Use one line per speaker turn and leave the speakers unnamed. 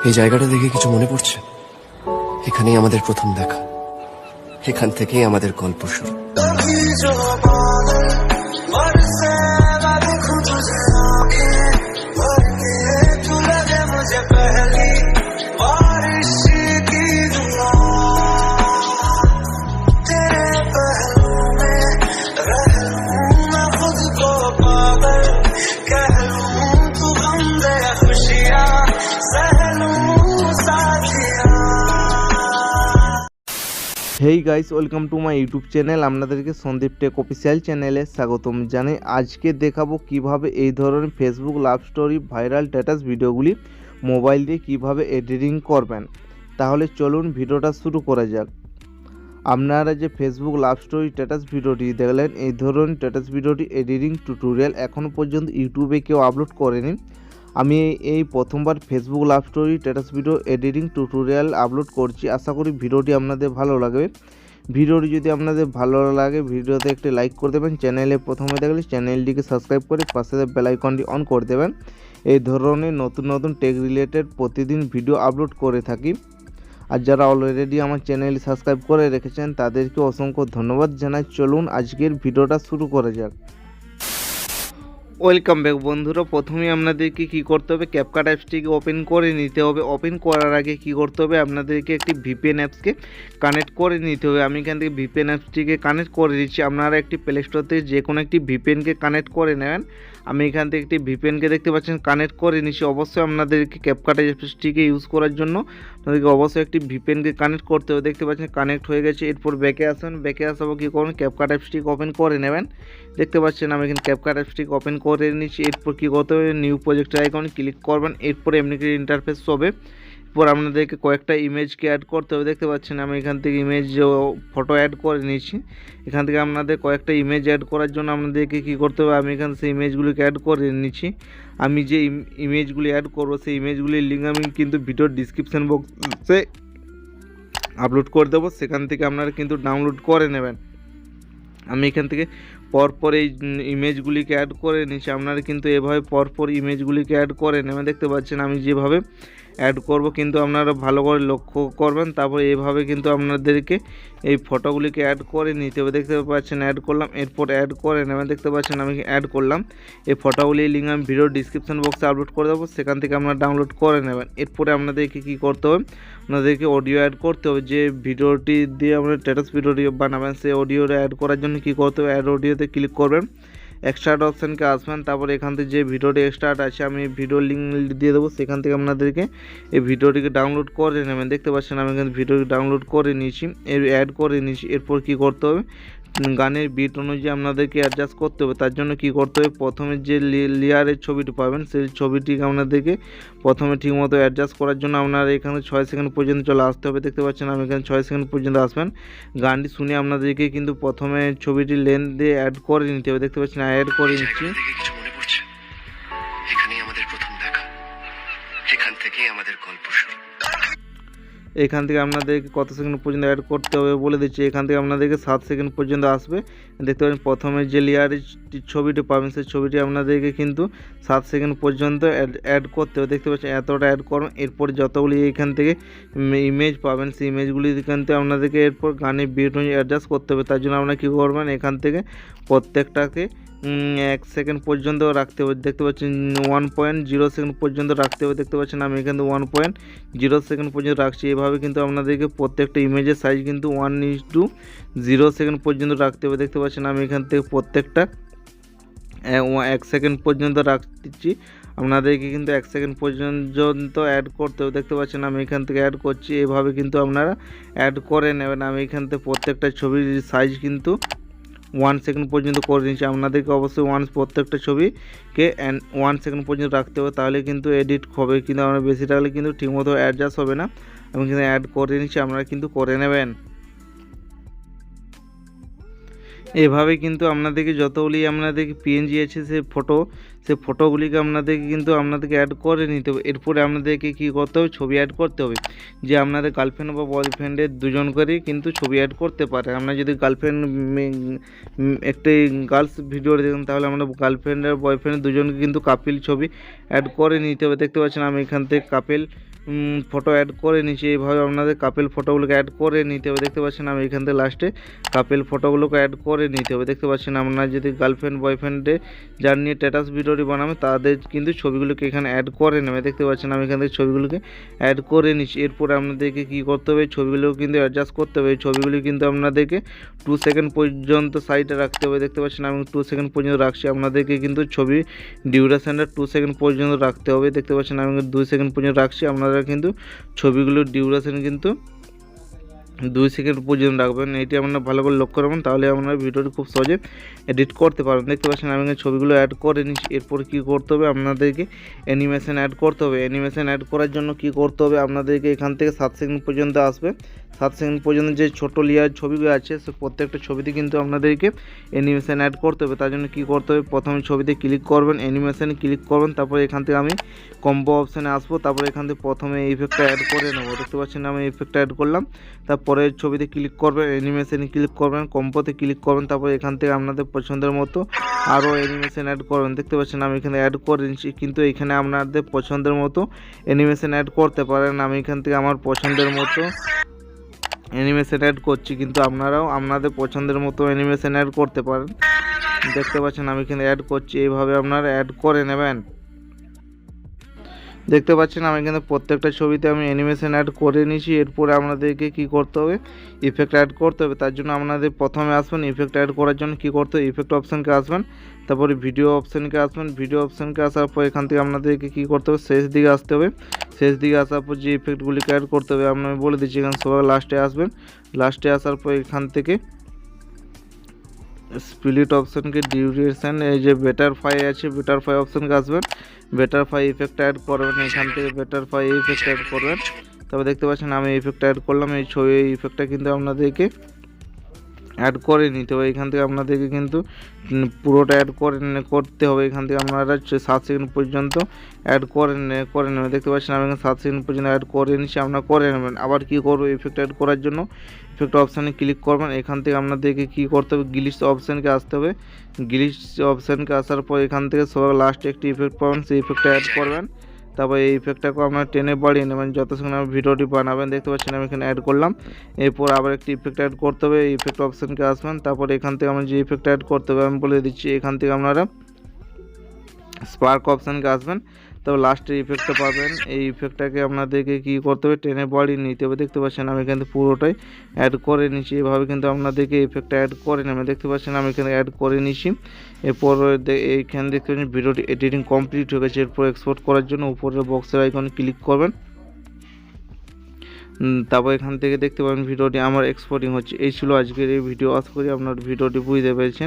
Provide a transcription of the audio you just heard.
এই জায়গাটা দেখে কিছু মনে পড়ছে? এখানেই আমাদের প্রথম দেখা, এখান থেকেই আমাদের গল্প শুরু।
Hey guys, welcome to my YouTube channel. আপনাদেরকে সন্দীপ টেক অফিসিয়াল চ্যানেলে স্বাগতম জানাই। আজকে দেখাবো কিভাবে এই ধরনের Facebook love story, viral status ভিডিওগুলি মোবাইল দিয়ে কিভাবে এডিটিং করবেন। তাহলে চলুন ভিডিওটা শুরু করা যাক। আপনারা যে ফেসবুক লাভ স্টোরি স্ট্যাটাস ভিডিওটি দেখলেন, এই ধরনের স্ট্যাটাস ভিডিওটি এডিটিং টিউটোরিয়াল এখনও পর্যন্ত ইউটিউবে কেউ আপলোড করেনি। আমি এই প্রথমবার Facebook love story status video editing tutorial upload করছি। আশা করি ভিডিওটি আপনাদের ভালো লাগবে। ভিডিওটি যদি আপনাদের ভালো লাগে ভিডিওতে একটি লাইক করে দেবেন। চ্যানেলে প্রথমে দেখলে চ্যানেলটিকে সাবস্ক্রাইব করে পাশে বেল আইকনটি অন করে দেবেন। এই ধরনের নতুন নতুন টেক রিলেটেড প্রতিদিন ভিডিও আপলোড করে থাকি। আর যারা অলরেডি আমার চ্যানেল সাবস্ক্রাইব করে রেখেছেন তাদেরকে অসংখ্য ধন্যবাদ জানাই। চলুন আজকের ভিডিওটা শুরু করা যাক। ওয়েলকাম ব্যাক বন্ধুরা। প্রথমেই আপনাদেরকে কী করতে হবে, ক্যাপকাট অ্যাপসটিকে ওপেন করে নিতে হবে। ওপেন করার আগে কী করতে হবে, আপনাদেরকে একটি ভিপিএন অ্যাপসকে কানেক্ট করে নিতে হবে। আমি এখান থেকে ভিপিএন অ্যাপসটিকে কানেক্ট করে দিচ্ছি। আপনারা একটি প্লে স্টোর থেকে যে কোনো একটি ভিপিএনকে কানেক্ট করে নেবেন। আমি এখান থেকে একটি ভিপিএনকে দেখতে পাচ্ছেন কানেক্ট করে নিচ্ছি। অবশ্যই আপনাদেরকে ক্যাপকাট অ্যাপসটিকে ইউজ করার জন্য আপনাদেরকে অবশ্যই একটি ভিপিএনকে কানেক্ট করতে হবে। দেখতে পাচ্ছেন কানেক্ট হয়ে গেছে। এরপর ব্যাকে আসবেন। ব্যাকে আসাবো কী করবেন, ক্যাপকাট অ্যাপসটিকে ওপেন করে নেবেন। দেখতে পাচ্ছেন আমি এখানে ক্যাপকাট অ্যাপসটিকে ওপেন করে নিচ্ছি। এরপর কী করতে হবে, নিউ প্রজেক্টের আইকনে ক্লিক করবেন। এরপর এমনি করে ইন্টারফেস হবে। এরপর আপনাদেরকে কয়েকটা ইমেজকে অ্যাড করতে হবে। দেখতে পাচ্ছেন আমি এখান থেকে ইমেজ ফটো অ্যাড করে নিয়েছি। এখান থেকে আপনাদের কয়েকটা ইমেজ অ্যাড করার জন্য আপনাদেরকে কী করতে হবে, আমি এখান থেকে ইমেজগুলিকে অ্যাড করে নিচ্ছি। আমি যে ইমেজগুলি অ্যাড করবো সেই ইমেজগুলির লিঙ্ক আমি কিন্তু ভিডিওর ডিসক্রিপশান বক্সে আপলোড করে দেবো, সেখান থেকে আপনারা কিন্তু ডাউনলোড করে নেবেন। আমি এখান থেকে পরপর এই ইমেজগুলিকে অ্যাড করে নিচ্ছি। আপনারা কিন্তু এভাবে পরপর ইমেজগুলিকে অ্যাড করে নেবেন। দেখতে পাচ্ছেন আমি যেভাবে অ্যাড করব কিন্তু আপনারা ভালো করে লক্ষ্য করবেন। তারপরে এভাবে কিন্তু আপনাদেরকে এই ফটোগুলিকে অ্যাড করে নিতে হবে। দেখতে পাচ্ছেন অ্যাড করলাম। এরপর অ্যাড করে নেবেন। দেখতে পাচ্ছেন আমি অ্যাড করলাম। এই ফটোগুলির লিঙ্ক আমি ভিডিওর ডিসক্রিপশন বক্সে আপলোড করে দেবো, সেখান থেকে আপনারা ডাউনলোড করে নেবেন। এরপরে আপনাদেরকে কী করতে হবে, আপনাদেরকে অডিও অ্যাড করতে হবে। যে ভিডিওটি দিয়ে আপনারা স্ট্যাটাস ভিডিওটি বানাবেন সেই অডিওটা অ্যাড করার জন্য কী করতে হবে, অ্যাড অডিওতে ক্লিক করবেন। এক্সট্রাক্ট অপশানকে আসবেন। তারপর এখান থেকে যে ভিডিওটি এক্সট্রাক্ট আছে আমি ভিডিওর লিঙ্ক দিয়ে দেবো, সেখান থেকে আপনাদেরকে এই ভিডিওটিকে ডাউনলোড করে নেবেন। দেখতে পাচ্ছেন আমি এখানে ভিডিওটি ডাউনলোড করে নিয়েছি, অ্যাড করে নিয়েছি। এরপর কী করতে হবে, গানের বিট অনুযায়ী আপনাদেরকে অ্যাডজাস্ট করতে হবে। তার জন্য কী করতে হবে, প্রথমে যে লেয়ারের ছবিটি পাবেন সেই ছবিটিকে আপনাদেরকে প্রথমে ঠিকমতো অ্যাডজাস্ট করার জন্য আপনারা এখানে 6 সেকেন্ড পর্যন্ত চলে আসতে হবে। দেখতে পাচ্ছেন আমি এখানে 6 সেকেন্ড পর্যন্ত আসবেন। গানটি শুনে আপনাদেরকে কিন্তু প্রথমে ছবিটির লেন্থ দিয়ে অ্যাড করে নিতে হবে। দেখতে পাচ্ছেন অ্যাড করে নিচ্ছি।
এখানেই আমাদের প্রথম দেখা, এখান থেকেই আমাদের গল্প শুরু।
এখান থেকে আপনাদেরকে কত সেকেন্ড পর্যন্ত অ্যাড করতে হবে বলে দিচ্ছি। এখান থেকে আপনাদেরকে 7 সেকেন্ড পর্যন্ত আসবে। দেখতে পাচ্ছেন প্রথমে যে লেয়ারের ছবিটি পাবেন সেই ছবিটি আপনাদেরকে কিন্তু 7 সেকেন্ড পর্যন্ত অ্যাড করতে হবে। দেখতে পাচ্ছেন এতটা অ্যাড করুন। এরপর যতগুলি এখান থেকে ইমেজ পাবেন সেই ইমেজগুলি এখান থেকে আপনাদেরকে এরপর গানের বিট অনুযায়ী অ্যাডজাস্ট করতে হবে। তার জন্য আপনারা কী করবেন, এখান থেকে প্রত্যেকটাকে 1 সেকেন্ড পর্যন্ত রাখতে হবে। দেখতে পাচ্ছেন 1.0 সেকেন্ড পর্যন্ত রাখতে হবে। দেখতে পাচ্ছেন আমি এখানে 1.0 সেকেন্ড পর্যন্ত রাখছি। এভাবে কিন্তু আপনাদেরকে প্রত্যেকটা ইমেজের সাইজ কিন্তু 1:0 সেকেন্ড পর্যন্ত রাখতে হবে। দেখতে পাচ্ছেন আমি এখান থেকে প্রত্যেকটা 1 সেকেন্ড পর্যন্ত রাখছি। আপনাদেরকে কিন্তু 1 সেকেন্ড পর্যন্ত অ্যাড করতে হবে। দেখতে পাচ্ছেন আমি এখান থেকে অ্যাড করছি। এভাবে কিন্তু আপনারা অ্যাড করে নেবেন। আমি এখান থেকে প্রত্যেকটা ছবির সাইজ কিন্তু 1 সেকেন্ড পর্যন্ত করে নিচ্ছি। আপনাদেরকে অবশ্যই প্রত্যেকটা ছবিকে 1 সেকেন্ড পর্যন্ত রাখতে হবে, তাহলে কিন্তু এডিট হবে। কিন্তু আমরা বেশি রাখলে কিন্তু ঠিকমতো অ্যাডজাস্ট হবে না। আমি কিন্তু অ্যাড করে নিচ্ছি, আপনারা কিন্তু করে নেবেন। এভাবে কিন্তু আপনাদেরকে যতগুলি আপনাদেরকে পিএনজি আছে সেই ফটোগুলিকে আপনাদেরকে অ্যাড করে নিতে হবে। এরপরে আপনাদেরকে কী করতে হবে, ছবি অ্যাড করতে হবে। যে আপনাদের গার্লফ্রেন্ড বা বয়ফ্রেন্ডের দুজন করেই কিন্তু ছবি অ্যাড করতে পারে। আপনারা যদি গার্লফ্রেন্ড একটি গার্লস ভিডিও দেখেন তাহলে আমরা গার্লফ্রেন্ড আর বয়ফ্রেন্ড দুজনকে কিন্তু কাপিল ছবি অ্যাড করে নিতে হবে। দেখতে পাচ্ছেন আমি এখান থেকে কাপিল ফটো অ্যাড করে নিচ্ছি। এইভাবে আপনাদের কাপেল ফটোগুলোকে অ্যাড করে নিতে হবে। দেখতে পাচ্ছেন আমি এখান থেকে লাস্টে কাপেল ফটোগুলোকে অ্যাড করে নিতে হবে। দেখতে পাচ্ছেন আপনারা যদি গার্লফ্রেন্ড বয়ফ্রেন্ডে যার নিয়ে স্ট্যাটাস ভিডিওটি বানাবে তাদের কিন্তু ছবিগুলোকে এখানে অ্যাড করে নেবে। দেখতে পাচ্ছেন আমি এখান থেকে ছবিগুলোকে অ্যাড করে নিচ্ছি। এরপরে আপনাদেরকে কী করতে হবে, ছবিগুলোকে কিন্তু অ্যাডজাস্ট করতে হবে। এই ছবিগুলি কিন্তু আপনাদেরকে 2 সেকেন্ড পর্যন্ত সাইডে রাখতে হবে। দেখতে পাচ্ছেন আমি 2 সেকেন্ড পর্যন্ত রাখছি। আপনাদেরকে কিন্তু ছবি ডিউরেশনটা 2 সেকেন্ড পর্যন্ত রাখতে হবে। দেখতে পাচ্ছেন আমি 2 সেকেন্ড পর্যন্ত রাখছি। আপনারা কিন্তু ছবিগুলোর ডিউরেশন কিন্তু 2 সেকেন্ড পর্যন্ত রাখবেন। এটি আপনারা ভালো করে লক্ষ্য রাখবেন, তাহলে আপনারা ভিডিওটি খুব সহজে এডিট করতে পারবেন। দেখতে পাচ্ছেন আমি ছবিগুলো অ্যাড করে নিচ্ছি। এরপর কী করতে হবে, আপনাদেরকে অ্যানিমেশন অ্যাড করতে হবে। অ্যানিমেশন অ্যাড করার জন্য কী করতে হবে, আপনাদেরকে এখান থেকে 7 সেকেন্ড পর্যন্ত আসবে। 7 সেকেন্ড পর্যন্ত যে ছোটো লেয়ার ছবিগুলো আছে সে প্রত্যেকটা ছবিতে কিন্তু আপনাদেরকে অ্যানিমেশন অ্যাড করতে হবে। তার জন্য কী করতে হবে, প্রথমে ছবিতে ক্লিক করবেন, অ্যানিমেশনে ক্লিক করবেন, তারপর এখান থেকে আমি কম্বো অপশানে আসবো। তারপরে এখান থেকে প্রথমে এই ইফেক্টটা অ্যাড করে নেবো। দেখতে পাচ্ছেন আমি ইফেক্টটা অ্যাড করলাম। তারপরে ছবিতে ক্লিক করবেন, অ্যানিমেশনে ক্লিক করবেন, কম্বোতে ক্লিক করবেন, তারপরে এখান থেকে আপনাদের পছন্দের মতো আরও অ্যানিমেশন অ্যাড করবেন। দেখতে পাচ্ছেন আমি এখানে অ্যাড করে নিচ্ছি, কিন্তু এখানে আপনাদের পছন্দের মতো অ্যানিমেশন অ্যাড করতে পারেন। আমি এখান থেকে আমার পছন্দের মতো অ্যানিমেশন অ্যাড করছি, কিন্তু আপনারাও আপনাদের পছন্দের মতো অ্যানিমেশন অ্যাড করতে পারেন। দেখতে পাচ্ছেন আমি এখানে অ্যাড করছি, এইভাবে আপনারা অ্যাড করে নেবেন। দেখতে পাচ্ছেন আমি কিন্তু প্রত্যেকটা ছবিতে আমি অ্যানিমেশন অ্যাড করে নিয়েছি। এরপরে আপনাদেরকে কী করতে হবে, ইফেক্ট অ্যাড করতে হবে। তার জন্য আপনাদের প্রথমে আসবেন, ইফেক্ট অ্যাড করার জন্য কী করতে হবে, ইফেক্ট অপশানকে আসবেন, তারপরে ভিডিও অপশানকে আসবেন। ভিডিও অপশানকে আসার পর এখান থেকে আপনাদেরকে কী করতে হবে, শেষ দিকে আসতে হবে। শেষ দিকে আসার পর যে ইফেক্টগুলিকে অ্যাড করতে হবে আমি বলে দিচ্ছি। এখানে সবাই লাস্টে আসবেন। লাস্টে আসার পর এখান থেকে স্প্লিট অপশানকে ডিউরেশন, এই যে বেটারফাই আছে বেটারফাই অপশানকে আসবেন, বেটারফাই ইফেক্ট অ্যাড করবেন। এখান থেকে বেটারফাই ইফেক্ট অ্যাড করবেন। তবে দেখতে পাচ্ছেন আমি ইফেক্ট অ্যাড করলাম। এই ছবি ইফেক্টটা কিন্তু আপনাদেরকে অ্যাড করে নিতে হবে। এখান থেকে আপনাদেরকে কিন্তু পুরোটা অ্যাড করতে হবে। এখান থেকে আপনারা 7 সেকেন্ড পর্যন্ত অ্যাড করে নেবেন। দেখতে পাচ্ছেন আমি 7 সেকেন্ড পর্যন্ত অ্যাড করে নিচ্ছি, আপনারা করে নেবেন। আবার কী করবো, ইফেক্ট অ্যাড করার জন্য ইফেক্ট অপশানে ক্লিক করবেন। এখান থেকে আপনাদেরকে কী করতে হবে, গ্লিচ অপশানকে আসতে হবে। গ্লিচ অপশানকে আসার পর এখান থেকে সবাই লাস্টে একটি ইফেক্ট পাবেন, সেই ইফেক্টটা অ্যাড করবেন। তারপর এই ইফেক্টটাকে আপনারা টেনে বাড়িয়ে নেবেন যত সময় আপনি ভিডিওটি বানাবেন। দেখতে পাচ্ছেন আমি এখানে অ্যাড করলাম। এরপর আবার একটি ইফেক্ট অ্যাড করতে হবে। এই ইফেক্ট অপশানকে আসবেন, তারপর এখান থেকে আমরা যে ইফেক্টটা অ্যাড করতে হবে আমি বলে দিচ্ছি। এখান থেকে আপনারা স্পার্ক অপশানকে আসবেন, তবে লাস্টের ইফেক্টটা পাবেন। এই ইফেক্টটাকে আপনাদেরকে কী করতে হবে, টেনে বাড়িয়ে নিতে হবে। দেখতে পাচ্ছেন আমি এখান থেকে পুরোটাই অ্যাড করে নিচ্ছি। এভাবে কিন্তু আপনাদেরকে ইফেক্টটা অ্যাড করে নেবেন। দেখতে পাচ্ছেন আমি এখানে অ্যাড করে নিচ্ছি। এরপর এইখানে দেখতে পাচ্ছেন ভিডিওটি এডিটিং কমপ্লিট হয়ে গেছে। এরপর এক্সপোর্ট করার জন্য উপরের বক্সের আইকনে ক্লিক করবেন। তারপর এখান থেকে দেখতে পাবেন ভিডিওটি আমার এক্সপোর্টিং হচ্ছে। এই ছিল আজকের এই ভিডিও। আশা করি আপনার ভিডিওটি বুঝতে পেরেছেন।